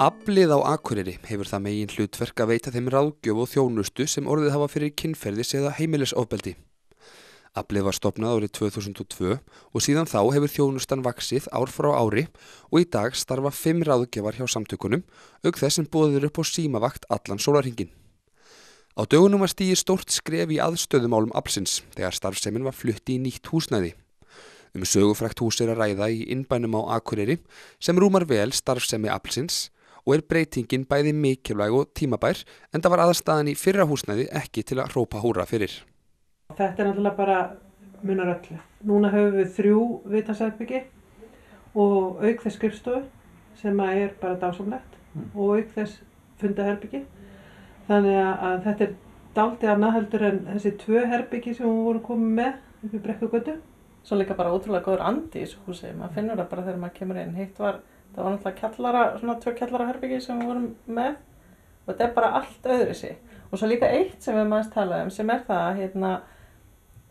Aflið á Akureyri hefur það megin hlutverk að veita þeim ráðgjöf og þjónustu sem orðið hafa fyrir kynferðis- eða heimilisofbeldi. Aflið var stofnað árið 2002 og síðan þá hefur þjónustan vaxið ár frá ári og í dag starfa 5 ráðgjafar hjá samtökunum, auk þess sem boðið upp á símavakt allan sólarhringinn. Á dögunum var stigið stórt skref í aðstöðumálum aflsins þegar starfsemin var flutt í nýtt húsnæði. Sögufrægt hús að ræða í innbænum á Akureyri sem rúmar vel starfsemi aflsins og breytingin bæði mikilvæg og tímabær, enda var aðstaðan í fyrra húsnæði ekki til að hrópa húrra fyrir. Þetta náttúrulega bara munar öllu. Núna höfum við 3 viðtalsherbyggi og auk þess skrifstofu sem bara dásamlegt og auk þess fundaherbyggi. Þannig að þetta dálítið annað heldur en þessi 2 herbyggi sem við vorum komið með upp í Brekkugötu. Svo líka bara ótrúlega góður andi í þessu húsi. Maður finnur það bara þegar maður kemur inn. Það var náttúrulega kjallara, svona 2 kjallaraherbyggi sem við vorum með og þetta bara allt öðruvísi. Og svo líka eitt sem við maður talaðum sem það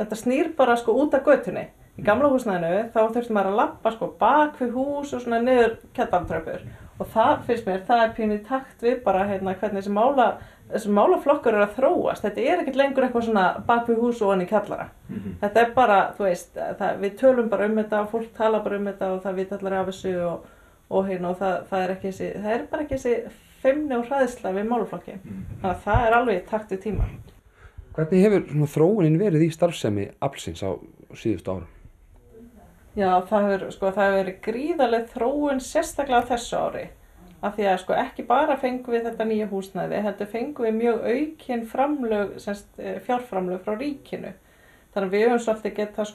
þetta snýr bara út af götunni. Í gamla húsnæðinu þá þurfti maður að labba bak við hús og svona niður kjallartröppur. Og það finnst mér, það pínu í takt við bara hvernig þessi málaflokkur að þróast. Þetta ekkert lengur eitthvað svona bak við hús og inn í kjallara. Þetta bara, þú veist, við tölum bara þetta og fólk tala bara þetta og það vita allir af þessu og það bara ekki þessi feimni og hræðsla við málaflokki. Þannig að það alveg í takt við tíma. Hvernig hefur þróunin verið í starfsemi aflsins á síðustu árum? Já, það hefur verið gríðarleg þróun sérstaklega á þessu ári. Af því að ekki bara fengum við þetta nýja húsnæði, heldur fengum við mjög aukin framlög, fjárframlög frá ríkinu. Þannig að við höfum svolítið getað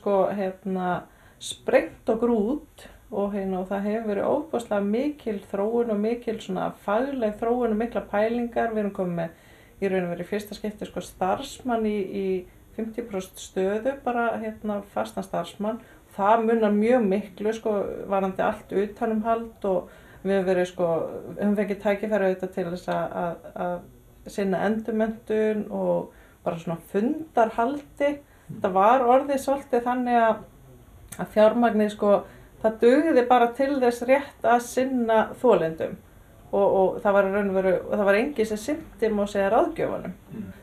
sprengt okkur út og það hefur verið óbúslega mikil þróun og mikil fagleg þróun og mikla pælingar. Við erum komið með í raun og veru í fyrsta skipti starfsmann í 50% stöðu, bara fastan starfsmann. Það munar mjög miklu varðandi allt utanumhald og við höfum fengið tækifæri auðvitað til þess að sinna endurmenntun og bara svona fundarhaldi. Það var orðið svolítið þannig að fjármagnið það dugði bara til þess rétt að sinna þolendum og það var í raun og veru, og það var enginn sem sinnti má segja ráðgjöfunum.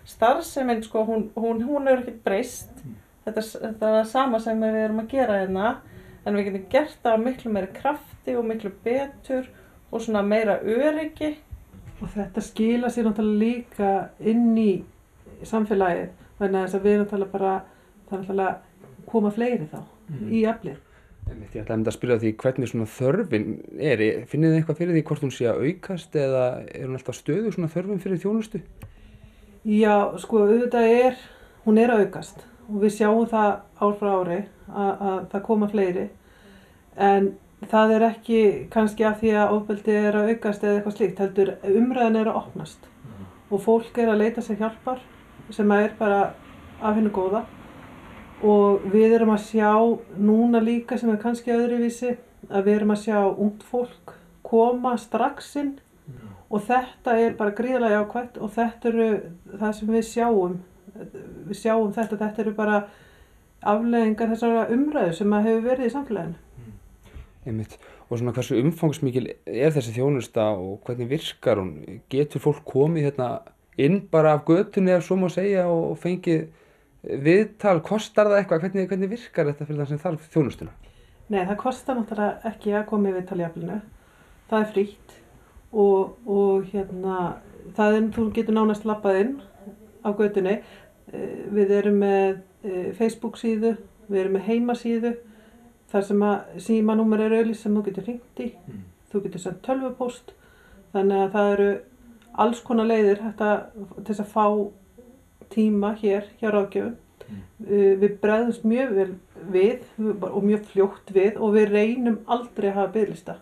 Starfsemin hún hefur ekkert breyst. Þetta er það sama sem við erum að gera en við getum gert það á miklu meiri krafti og miklu betur og svona meira öryggi. Og þetta skila sér náttúrulega líka inn í samfélagið, þannig að við erum náttúrulega koma fleiri þá í aflið. Ég ætlaði að spyrja því hvernig svona þörfin finnið þið eitthvað fyrir því hvort hún sé að aukast eða hún alltaf stöðug svona þörfin fyrir þjónustu? Já, auðvitað hún að aukast. Og við sjáum það ár frá ári að það koma fleiri en það ekki kannski af því að ofbeldi að aukast eða eitthvað slíkt, heldur umræðan að opnast og fólk að leita sér hjálpar sem bara af hinu góða og við erum að sjá núna líka sem kannski öðruvísi að við erum að sjá ungt fólk koma strax inn og þetta bara gríðarlega jákvætt og þetta það sem við sjáum þetta eru bara afleiðingar þessara umræðu sem hefur verið í samfélaginu. Einmitt. Og svona hversu umfangsmikil þessi þjónusta og hvernig virkar hún? Getur fólk komið inn bara af götunni ef svo má segja og fengið viðtal, kostar það eitthvað? Hvernig virkar þetta fyrir það sem þarf þjónustuna? Nei, það kostar náttúrulega ekki að koma í viðtal í aflinu. Það frítt og þú getur nánast labbað inn á götunni. Við erum með Facebook síðu, við erum með heimasíðu þar sem að símanúmer auglýst sem þú getur hringt í, þú getur sendt tölvupóst, þannig að það eru alls konar leiðir til þess að fá tíma hér hjá ráðgjöfum. Við bregðumst mjög vel við og mjög fljótt við og við reynum aldrei að hafa biðlista.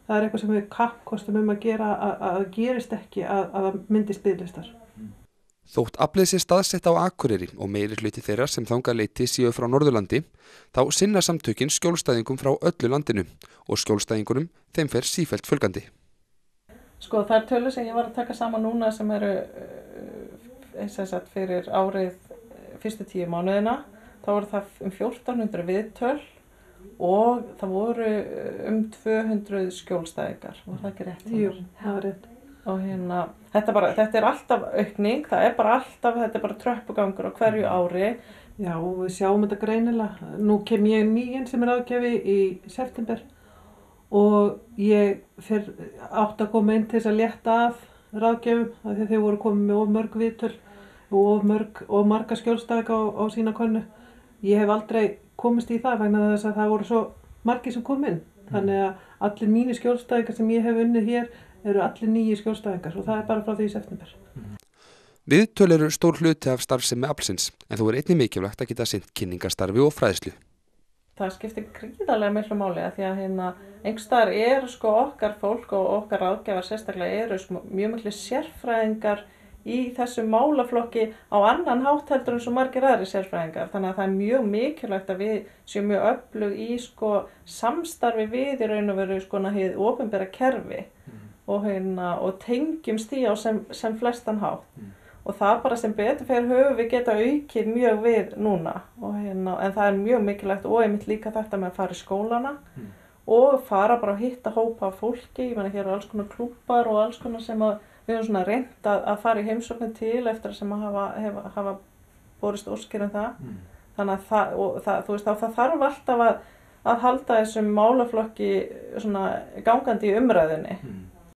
Það eitthvað sem við kappkostum að gera að gerist ekki að það myndist biðlistar. Þótt aflið sé staðsett á Akureyri og meiri hluti þeirra sem þangað leiti séu frá Norðurlandi, þá sinna samtökin skjólstæðingum frá öllu landinu og skjólstæðingunum þeim fer sífellt fjölgandi. Það tölur sem ég var að taka saman núna sem eru fyrir árið fyrstu 10 mánuðina, þá voru það 1400 viðtöl og það voru 200 skjólstæðingar, var það ekki rétt? Jú, það var rétt. Og þetta er alltaf aukning, það er bara alltaf, þetta er bara tröppugangur á hverju ári. Já, og við sjáum þetta greinilega. Nú kem ég nýinn sem ráðgjafi í september og ég átti að koma inn til þess að létta af ráðgjöfum af því að þeir voru komið með of mörg viðtöl og marga skjólstæðinga á sína könnu. Ég hef aldrei komist í það vegna þess að það voru svo margir sem kom inn. Þannig að allir mínir skjólstæðingar sem ég hef unnið hér eru allir nýjir skjólstæðingar og það er bara frá því í september. Viðtöl eru stór hluti af starfsemi Aflsins en þó er einnig mikilvægt að geta sinnt kynningarstarfi og fræðslu. Það skiptir gríðarlega miklu máli að því að einhvers staðar eru okkar fólk og okkar ráðgjafar sérstaklega eru mjög miklu sérfræðingar í þessum málaflokki á annan hátt heldur en svo margir aðrir sérfræðingar. Þannig að það er mjög mikilvægt að við séum mjög öflug í samstarfi við í raun og veru hið opinbera kerfi og tengjumst því á sem flestan hátt. Og það bara sem betur fer höfum við geta aukið mjög við núna en það er mjög mikilvægt og einmitt líka þetta með að fara í skólana og fara bara að hitta hópa af fólki. Ég meina hér eru alls konar klúbbar og alls konar sem við höfum reynt að fara í heimsóknir til eftir sem hafa borist óskir það. Þannig að það þarf alltaf að halda þessum málaflokki gangandi í umræðunni.